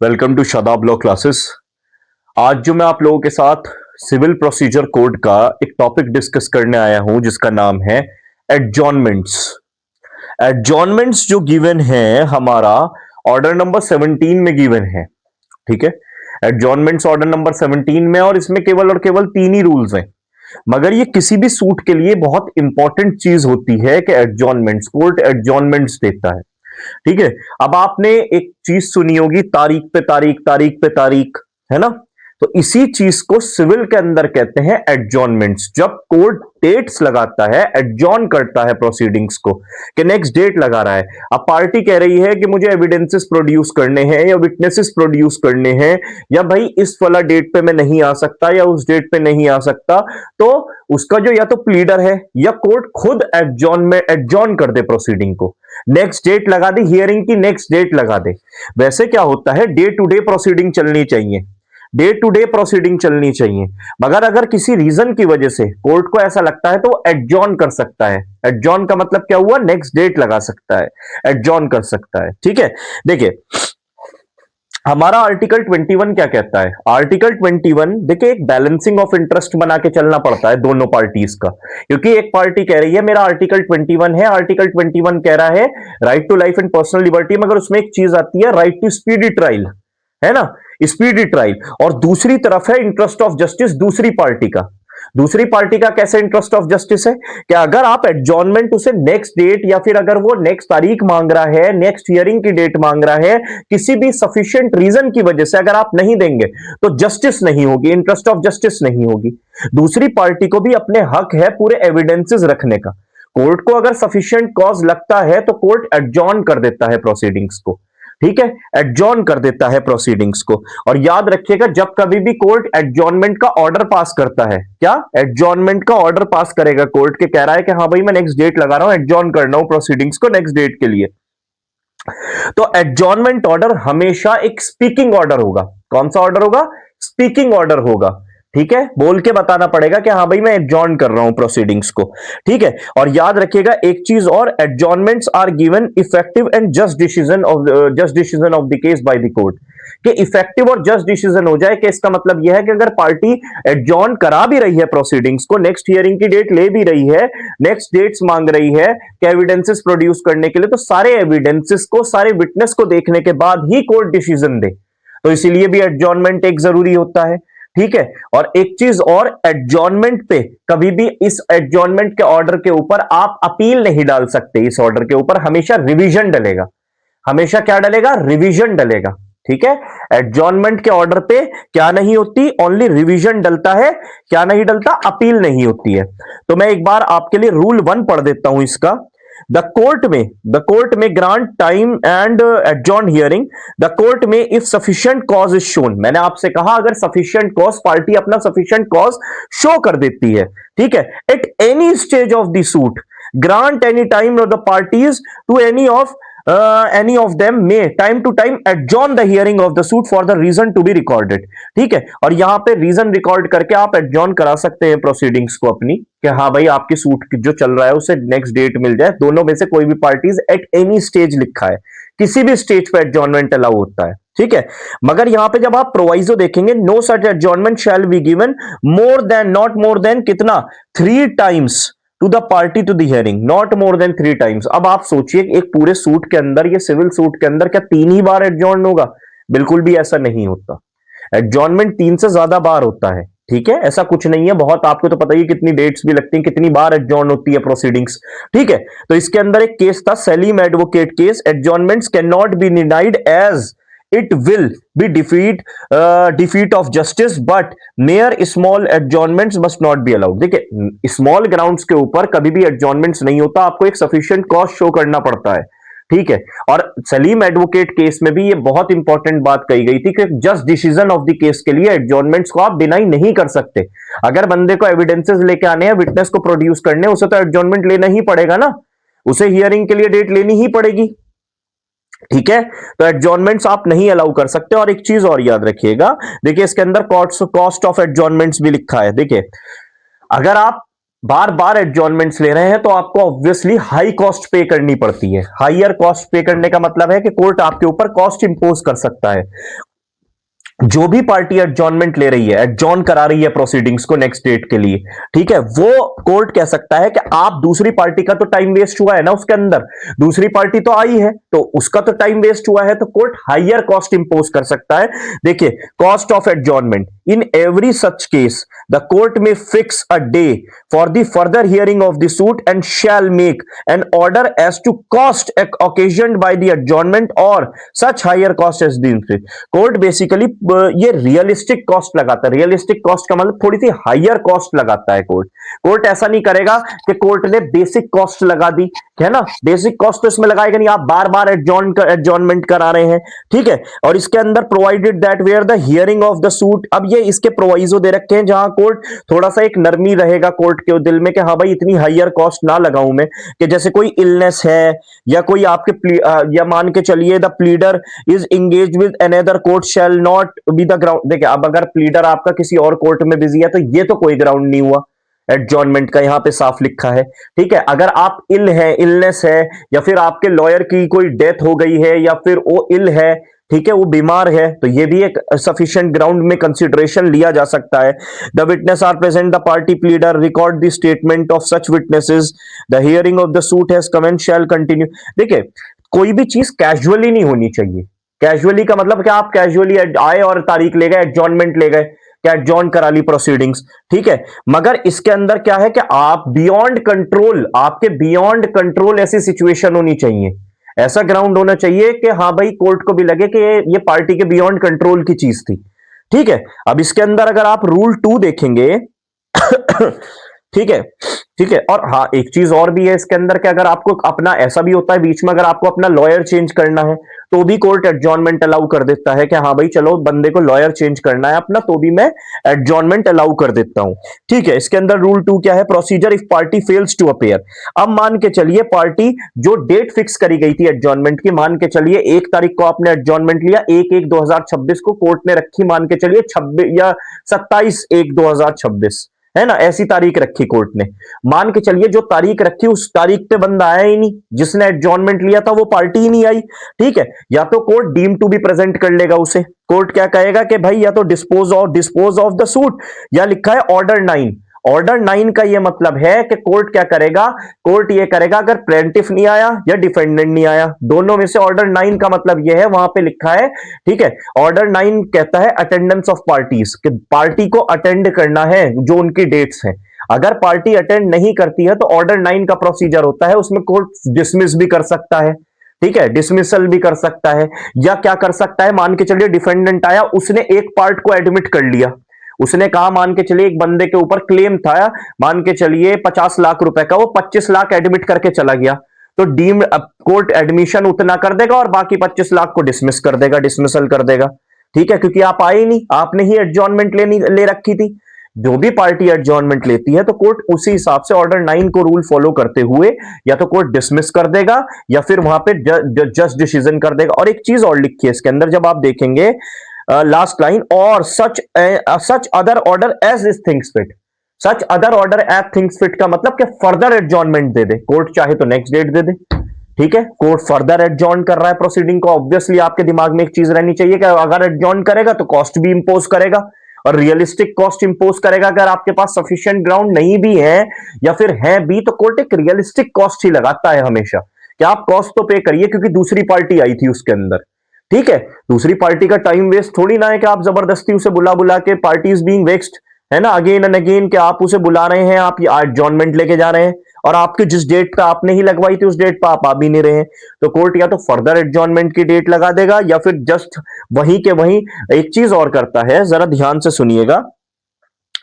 Welcome to Shadab law classes. आज जो मैं आप लोगों के साथ सिविल प्रोसीजर कोड का एक टॉपिक डिस्कस करने आया हूं जिसका नाम है एडजॉर्नमेंट्स। एडजॉर्नमेंट्स जो गिवन है हमारा ऑर्डर नंबर 17 में गिवन है। ठीक है, एडजॉर्नमेंट्स ऑर्डर नंबर 17 में, और इसमें केवल और केवल 3 ही रूल्स हैं। मगर ये किसी भी सूट के लिए बहुत इंपॉर्टेंट चीज होती है कि एडजॉर्नमेंट्स, कोर्ट एडजॉर्नमेंट्स देता है। ठीक है, अब आपने एक चीज सुनी होगी, तारीख पे तारीख, तारीख पे तारीख, है ना। तो इसी चीज को सिविल के अंदर कहते हैं एडजॉर्नमेंट्स। जब कोर्ट डेट्स लगाता है, एडजॉर्न करता है प्रोसीडिंग्स को, कि नेक्स्ट डेट लगा रहा है। अब पार्टी कह रही है कि मुझे एविडेंसेस प्रोड्यूस करने हैं या विटनेसेस प्रोड्यूस करने हैं, या भाई इस वाला डेट पे मैं नहीं आ सकता या उस डेट पे नहीं आ सकता, तो उसका जो या तो प्लीडर है या कोर्ट खुद एडजॉर्न कर दे प्रोसीडिंग को, नेक्स्ट डेट लगा दे, हियरिंग की नेक्स्ट डेट लगा दे। वैसे क्या होता है, डे टू डे प्रोसीडिंग चलनी चाहिए, डे टू डे प्रोसीडिंग चलनी चाहिए। मगर अगर किसी रीजन की वजह से कोर्ट को ऐसा लगता है तो एडजॉर्न कर सकता है। एडजॉर्न का मतलब क्या हुआ, नेक्स्ट डेट लगा सकता है, एडजॉर्न कर सकता है। ठीक है, देखिए हमारा आर्टिकल 21 क्या कहता है। आर्टिकल 21 देखिए, एक बैलेंसिंग ऑफ इंटरेस्ट बना के चलना पड़ता है दोनों पार्टीज का, क्योंकि एक पार्टी कह रही है मेरा आर्टिकल 21 है, आर्टिकल 21 कह रहा है right to life and personal liberty, मगर उसमें एक चीज आती है राइट टू स्पीडी ट्रायल, है ना, स्पीडी ट्रायल। और दूसरी तरफ है इंटरेस्ट ऑफ जस्टिस दूसरी पार्टी का। दूसरी पार्टी का कैसे इंटरेस्ट ऑफ जस्टिस है कि अगर आप एडजॉर्नमेंट उसे नेक्स्ट डेट, या फिर अगर वो नेक्स्ट तारीख मांग रहा है, नेक्स्ट हियरिंग की डेट मांग रहा है, किसी भी सफिशिएंट रीजन की वजह से अगर आप नहीं देंगे तो जस्टिस नहीं होगी, इंटरेस्ट ऑफ जस्टिस नहीं होगी। दूसरी पार्टी को भी अपने हक है पूरे एविडेंसेस रखने का। कोर्ट को अगर सफिशिएंट कॉज लगता है तो कोर्ट एडजॉर्न कर देता है प्रोसीडिंग्स को। ठीक है, एडजॉर्न कर देता है प्रोसीडिंग्स को। और याद रखिएगा, जब कभी भी कोर्ट एडजॉर्नमेंट का ऑर्डर पास करता है, क्या एडजॉर्नमेंट का ऑर्डर पास करेगा कोर्ट के, कह रहा है कि हाँ भाई मैं नेक्स्ट डेट लगा रहा हूं, एडजॉर्न करना हूं प्रोसीडिंग्स को नेक्स्ट डेट के लिए, तो एडजॉर्नमेंट ऑर्डर हमेशा एक स्पीकिंग ऑर्डर होगा। कौन सा ऑर्डर होगा, स्पीकिंग ऑर्डर होगा। ठीक है, बोल के बताना पड़ेगा कि हाँ भाई मैं एडजॉर्न कर रहा हूं प्रोसीडिंग्स को। ठीक है, और याद रखिएगा एक चीज और, adjournments are given effective and just decision of the case by the court. कि इफेक्टिव और जस्ट डिसीजन हो जाए, कि इसका मतलब यह है कि अगर पार्टी एडजॉर्न करा भी रही है प्रोसीडिंग्स को, नेक्स्ट हियरिंग की डेट ले भी रही है, नेक्स्ट डेट्स मांग रही है कि एविडेंसेस प्रोड्यूस करने के लिए, तो सारे एविडेंसेस को, सारे विटनेस को देखने के बाद ही कोर्ट डिसीजन दे। तो इसीलिए भी एडजॉर्नमेंट एक जरूरी होता है। ठीक है, और एक चीज और, एडजॉर्नमेंट पे कभी भी इस एडजॉर्नमेंट के ऑर्डर के ऊपर आप अपील नहीं डाल सकते। इस ऑर्डर के ऊपर हमेशा रिवीजन डलेगा, हमेशा क्या डलेगा, रिवीजन डलेगा। ठीक है, एडजॉर्नमेंट के ऑर्डर पे क्या नहीं होती, ओनली रिवीजन डलता है, क्या नहीं डलता, अपील नहीं होती है। तो मैं एक बार आपके लिए रूल 1 पढ़ देता हूं इसका। The court may grant time and adjourn hearing. The court may if sufficient cause is shown, मैंने आपसे कहा अगर सफिशिएंट कॉज, पार्टी अपना सफिशिएंट कॉज शो कर देती है, ठीक है, at any stage of the suit, grant any time of the parties to any of them may time to time adjourn the hearing of the suit for the reason to be recorded। ठीक है, और यहां पे reason record करके आप adjourn करा सकते हैं प्रोसीडिंग्स को अपनी, कि हाँ भाई आपकी सूट जो चल रहा है उसे नेक्स्ट डेट मिल जाए। दोनों में से कोई भी पार्टीज एट एनी स्टेज लिखा है, किसी भी स्टेज पे एडजॉर्नमेंट अलाउ होता है। ठीक है, मगर यहां पे जब आप प्रोवाइजो देखेंगे, no such adjournment shall be given not more than कितना, 3 times to the party to the hearing, not more than 3 times. अब आप सोचिए एक पूरे सूट के अंदर, ये सिविल सूट के अंदर क्या 3 ही बार एडजॉर्न होगा? बिल्कुल भी ऐसा नहीं होता। एडजॉर्नमेंट 3 से ज्यादा बार होता है। ठीक है, ऐसा कुछ नहीं है, बहुत आपको तो पता ही कितनी डेट्स भी लगती हैं, कितनी बार एडजॉर्न होती है प्रोसीडिंग्स। ठीक है, तो इसके अंदर एक केस था, Salim advocate case, adjournments can not be denied as it will be defeat of justice but mere small adjournments must not be allowed। देखिए स्मॉल ग्राउंड्स के ऊपर कभी भी एडजॉर्नमेंट्स नहीं होता, आपको एक सफिशिएंट कॉज शो करना पड़ता है। ठीक है, और सलीम एडवोकेट केस में भी ये बहुत इंपॉर्टेंट बात कही गई थी कि just decision of the case के लिए एडजॉर्नमेंट्स को आप डिनाई नहीं कर सकते। अगर बंदे को एविडेंसेस लेके आने हैं, विटनेस को प्रोड्यूस करने, उसे तो एडजॉर्नमेंट लेना ही पड़ेगा ना, उसे हियरिंग के लिए डेट लेनी ही पड़ेगी। ठीक है, तो एडजॉर्नमेंट्स आप नहीं अलाउ कर सकते। और एक चीज और याद रखिएगा, देखिए इसके अंदर कॉस्ट ऑफ एडजॉर्नमेंट्स भी लिखा है। देखिए अगर आप बार बार एडजॉर्नमेंट्स ले रहे हैं तो आपको ऑब्वियसली हाई कॉस्ट पे करनी पड़ती है। हाईयर कॉस्ट पे करने का मतलब है कि कोर्ट आपके ऊपर कॉस्ट इंपोज कर सकता है। जो भी पार्टी एडजॉर्नमेंट ले रही है, एडजॉर्न करा रही है प्रोसीडिंग्स को नेक्स्ट डेट के लिए, ठीक है, वो कोर्ट कह सकता है कि आप दूसरी पार्टी का तो टाइम वेस्ट हुआ है ना, उसके अंदर दूसरी पार्टी तो आई है तो उसका तो टाइम वेस्ट हुआ है, तो कोर्ट हायर कॉस्ट इंपोज कर सकता है। देखिए, cost of adjournment in every such case the court may fix a day for the further hearing of the suit and shall make an order as to cost occasioned by the adjournment और such higher cost as deemed fit। Court basically ये realistic cost लगाता है। Realistic cost का मतलब थोड़ी सी higher cost लगाता है court. Court ऐसा नहीं करेगा कि कोर्ट ने बेसिक कॉस्ट लगा दी, है ना, बेसिक कॉस्ट तो इसमें लगाएगा नहीं, आप बार बार एडजॉर्नमेंट करा रहे हैं, ठीक है। और इसके अंदर provided that where the hearing of the suit, अब ये इसके प्रोवाइजो दे रखे हैं जहां कोर्ट थोड़ा सा एक नरमी रहेगा कोर्ट के दिल में कि हाँ भाई इतनी हायर कॉस्ट ना लगाऊं मैं, कि जैसे कोई इलनेस है या कोई आपके या मान के चलिए the pleader is engage with another court shall not be the ground. देखिए, अब अगर प्लीडर आपका किसी और कोर्ट में बिजी है तो ये तो कोई ग्राउंड नहीं हुआ एडजॉर्नमेंट का, यहां पे साफ लिखा है, ठीक है। अगर आप इल है, इलनेस है, या फिर आपके लॉयर की कोई डेथ हो गई है, या फिर वो इल है, ठीक है, वो बीमार है, तो ये भी एक सफिशिएंट ग्राउंड में कंसिडरेशन लिया जा सकता है। The witness are present, the party pleader record the statement of such witnesses, the hearing of the suit has commence shall continue. देखिए, कोई भी चीज कैजुअली नहीं होनी चाहिए। कैजुअली का मतलब क्या, आप कैजुअली आए और तारीख ले गए, एडजॉर्नमेंट ले गए, क्या एडजॉर्न करा ली प्रोसीडिंग्स, ठीक है। मगर इसके अंदर क्या है कि आप बियॉन्ड कंट्रोल, आपके बियॉन्ड कंट्रोल ऐसी सिचुएशन होनी चाहिए, ऐसा ग्राउंड होना चाहिए कि हाँ भाई कोर्ट को भी लगे कि ये पार्टी के बियॉन्ड कंट्रोल की चीज थी, ठीक है। अब इसके अंदर अगर आप रूल 2 देखेंगे ठीक है, ठीक है। और हाँ, एक चीज और भी है इसके अंदर कि अगर आपको अपना, ऐसा भी होता है बीच में, अगर आपको अपना लॉयर चेंज करना है तो भी कोर्ट एडजॉर्नमेंट अलाउ कर देता है कि हाँ भाई चलो बंदे को लॉयर चेंज करना है अपना, तो भी मैं एडजॉर्नमेंट अलाउ कर देता हूं, ठीक है। इसके अंदर रूल 2 क्या है, procedure if party fails to appear. अब मान के चलिए पार्टी, जो डेट फिक्स करी गई थी एडजॉर्नमेंट की, मान के चलिए 1 तारीख को आपने एडजॉर्नमेंट लिया, 1/1/2026 को कोर्ट ने रखी, मान के चलिए 26 या 27/1/2026, है ना, ऐसी तारीख रखी कोर्ट ने। मान के चलिए जो तारीख रखी उस तारीख पे बंदा आया ही नहीं, जिसने एडजॉर्नमेंट लिया था वो पार्टी ही नहीं आई, ठीक है। या तो court deem to be present कर लेगा उसे, कोर्ट क्या कहेगा कि भाई या तो डिस्पोज ऑफ द सूट, या लिखा है ऑर्डर 9। ऑर्डर 9 का यह मतलब है कि कोर्ट क्या करेगा, कोर्ट ये करेगा अगर प्लेंटिफ नहीं आया या डिफेंडेंट नहीं आया, दोनों में से ऑर्डर 9 का मतलब यह है, वहां पे लिखा है, ठीक है। ऑर्डर 9 कहता है अटेंडेंस ऑफ पार्टीज, कि पार्टी को अटेंड करना है जो उनकी डेट्स हैं। अगर पार्टी अटेंड नहीं करती है तो ऑर्डर 9 का प्रोसीजर होता है, उसमें कोर्ट डिसमिस भी कर सकता है, ठीक है, डिसमिसल भी कर सकता है, या क्या कर सकता है, मान के चलिए डिफेंडेंट आया, उसने एक पार्ट को एडमिट कर लिया, उसने कहा, मान के चलिए एक बंदे के ऊपर क्लेम था, मान के चलिए 50 लाख रुपए का, वो 25 लाख एडमिट करके चला गया, तो डीम्ड कोर्ट एडमिशन उतना कर देगा और बाकी 25 लाख को डिसमिस कर देगा, डिसमिसल कर देगा, ठीक है, क्योंकि आप आए ही नहीं, आपने ही एडजॉर्नमेंट ले रखी थी। जो भी पार्टी एडजॉर्नमेंट लेती है तो कोर्ट उसी हिसाब से ऑर्डर 9 को रूल फॉलो करते हुए या तो कोर्ट डिसमिस कर देगा या फिर वहां पे जस्ट डिसीजन कर देगा। और एक चीज और लिखी है इसके अंदर, जब आप देखेंगे लास्ट लाइन, और such other order as is things fit. Such other order as things fit का मतलब कि फर्दर एडजॉर्नमेंट दे दे कोर्ट, चाहे तो नेक्स्ट डेट दे दे, ठीक है। कोर्ट फर्दर एडजॉर्न कर रहा है प्रोसीडिंग को, ऑब्वियसली आपके दिमाग में एक चीज रहनी चाहिए कि अगर एडजॉर्न करेगा तो कॉस्ट भी इंपोज करेगा, और रियलिस्टिक कॉस्ट इंपोज करेगा। अगर आपके पास सफिशिएंट ग्राउंड नहीं भी है या फिर है भी, तो कोर्ट एक रियलिस्टिक कॉस्ट ही लगाता है हमेशा, कि आप कॉस्ट तो पे करिए क्योंकि दूसरी पार्टी आई थी उसके अंदर, ठीक है। दूसरी पार्टी का टाइम वेस्ट थोड़ी ना है कि आप जबरदस्ती उसे बुला बुला के, पार्टी इज बीइंग वेस्ट, है ना, अगेन एंड अगेन, कि आप उसे बुला रहे हैं, आप एडजॉर्नमेंट लेके जा रहे हैं और आपकी जिस डेट पे आपने ही लगवाई थी उस डेट पे आप आ भी नहीं रहे हैं, तो कोर्ट या तो फर्दर एडजॉर्नमेंट की डेट लगा देगा या फिर जस्ट वहीं के वहीं। एक चीज और करता है, जरा ध्यान से सुनिएगा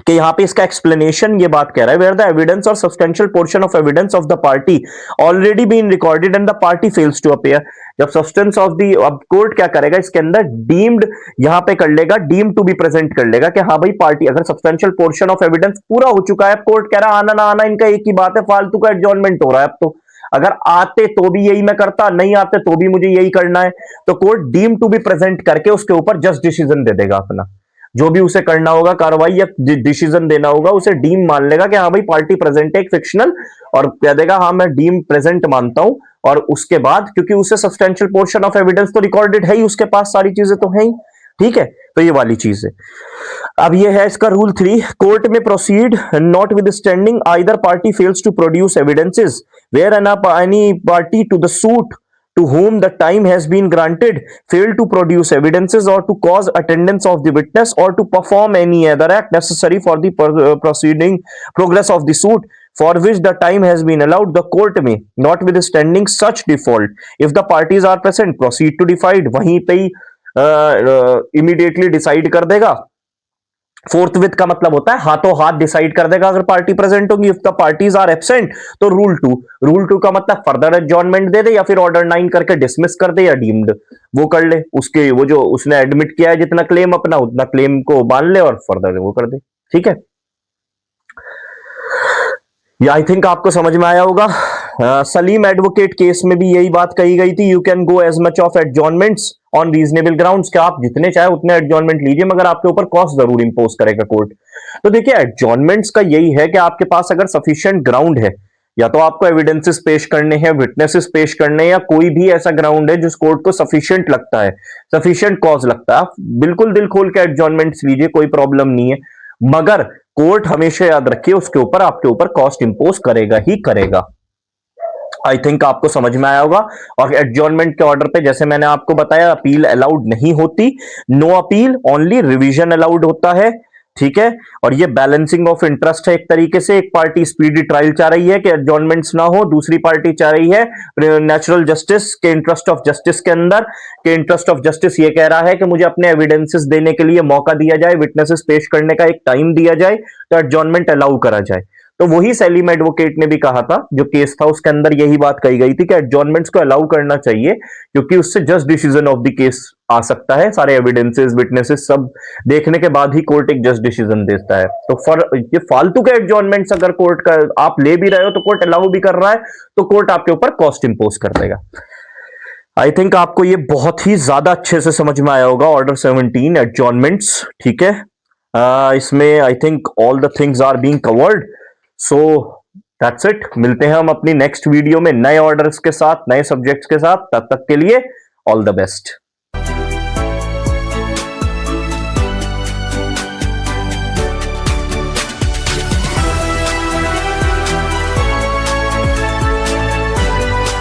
कि यहां पे इसका एक्सप्लेनेशन ये बात कह रहा है, वेयर द एविडेंस और substantial portion of evidence of the party already been recorded and the party fails to appear. जब सब्सटेंस ऑफ द, अब कोर्ट क्या करेगा इसके अंदर, डीम्ड यहां पे कर लेगा, डीम टू बी प्रेजेंट कर लेगा कि हाँ भाई पार्टी, अगर सब्सटेंशियल पोर्शन ऑफ एविडेंस पूरा हो चुका है, कोर्ट कह रहा है आना ना आना इनका एक ही बात है, फालतू का एडजॉर्नमेंट हो रहा है अब तो, अगर आते तो भी यही मैं करता, नहीं आते तो भी मुझे यही करना है, तो court deem to be present करके उसके ऊपर जस्ट डिसीजन दे देगा अपना, जो भी उसे करना होगा कार्रवाई या डिसीजन देना होगा, उसे डीम मान लेगा कि हाँ भाई पार्टी प्रेजेंट है एक फिक्शनल, और कह देगा हाँ मैं डीम प्रेजेंट मानता हूं। और उसके बाद क्योंकि उसे सब्सटेंशियल पोर्शन ऑफ एविडेंस तो रिकॉर्डेड है ही, उसके पास सारी चीजें तो है ही, ठीक है, तो ये वाली चीज है। अब ये है इसका रूल 3, कोर्ट में proceed notwithstanding either party fails to produce evidences where any party to the suit to whom the time has been granted failed to produce evidences or to cause attendance of the witness or to perform any other act necessary for the proceeding progress of the suit for which the time has been allowed, the court may notwithstanding such default if the parties are present proceed to decide। वहीं पे ही immediately decide कर देगा। Fourth with का मतलब होता है हाथों हाथ डिसाइड कर देगा अगर पार्टी प्रेजेंट होगी। If the parties are absent तो रूल टू का मतलब फर्दर एडजॉर्नमेंट दे दे या फिर ऑर्डर 9 करके डिसमिस कर दे या डीम्ड वो कर ले, उसके वो जो उसने एडमिट किया है जितना क्लेम अपना उतना क्लेम को मान ले और फर्दर वो कर दे। ठीक है, या आई थिंक आपको समझ में आया होगा। सलीम एडवोकेट केस में भी यही बात कही गई थी, you can go as much of adjournments on reasonable grounds, कि आप जितने चाहे उतने एडजॉर्नमेंट लीजिए मगर आपके ऊपर कॉस्ट जरूर इंपोज करेगा कोर्ट। तो देखिए एडजॉर्नमेंट्स का यही है कि आपके पास अगर सफिशिएंट ग्राउंड है, या तो आपको एविडेंसेस पेश करने हैं, विटनेसेस पेश करने हैं, या कोई भी ऐसा ग्राउंड है जिस कोर्ट को सफिशिएंट लगता है, सफिशिएंट कॉज लगता है, आप बिल्कुल दिल खोल के एडजॉर्नमेंट्स लीजिए, कोई प्रॉब्लम नहीं है। मगर कोर्ट हमेशा याद रखिए उसके ऊपर आपके ऊपर कॉस्ट इंपोज करेगा ही करेगा। आई थिंक आपको समझ में आया होगा। और एडजॉर्नमेंट के ऑर्डर पे जैसे मैंने आपको बताया अपील अलाउड नहीं होती, no appeal only revision allowed होता है। ठीक है, और ये बैलेंसिंग ऑफ इंटरेस्ट है एक तरीके से, एक पार्टी स्पीडी ट्रायल चाह रही है कि एडजॉर्नमेंट्स ना हो, दूसरी पार्टी चाह रही है नेचुरल जस्टिस के इंटरेस्ट ऑफ जस्टिस के अंदर के इंटरेस्ट ऑफ जस्टिस ये कह रहा है कि मुझे अपने एविडेंसेस देने के लिए मौका दिया जाए, विटनेसेस पेश करने का एक टाइम दिया जाए, तो एडजॉर्नमेंट अलाउ करा जाए। तो वही सलीम एडवोकेट ने भी कहा था, जो केस था उसके अंदर यही बात कही गई थी कि एडजॉर्नमेंट्स को अलाउ करना चाहिए क्योंकि उससे just decision of the case आ सकता है, सारे एविडेंसेस विटनेसेस सब देखने के बाद ही कोर्ट एक जस्ट डिसीजन देता है। तो फॉर ये फालतू के एडजॉर्नमेंट्स अगर कोर्ट का आप ले भी रहे हो तो कोर्ट अलाउ भी कर रहा है तो कोर्ट आपके ऊपर कॉस्ट इंपोज कर देगा। आई थिंक आपको ये बहुत ही ज्यादा अच्छे से समझ में आया होगा ऑर्डर 17 एडजॉर्नमेंट्स। ठीक है, इसमें I think all the things are being covered. So that's it, मिलते हैं हम अपनी नेक्स्ट वीडियो में नए ऑर्डर्स के साथ, नए सब्जेक्ट्स के साथ। तब तक के लिए ऑल द बेस्ट।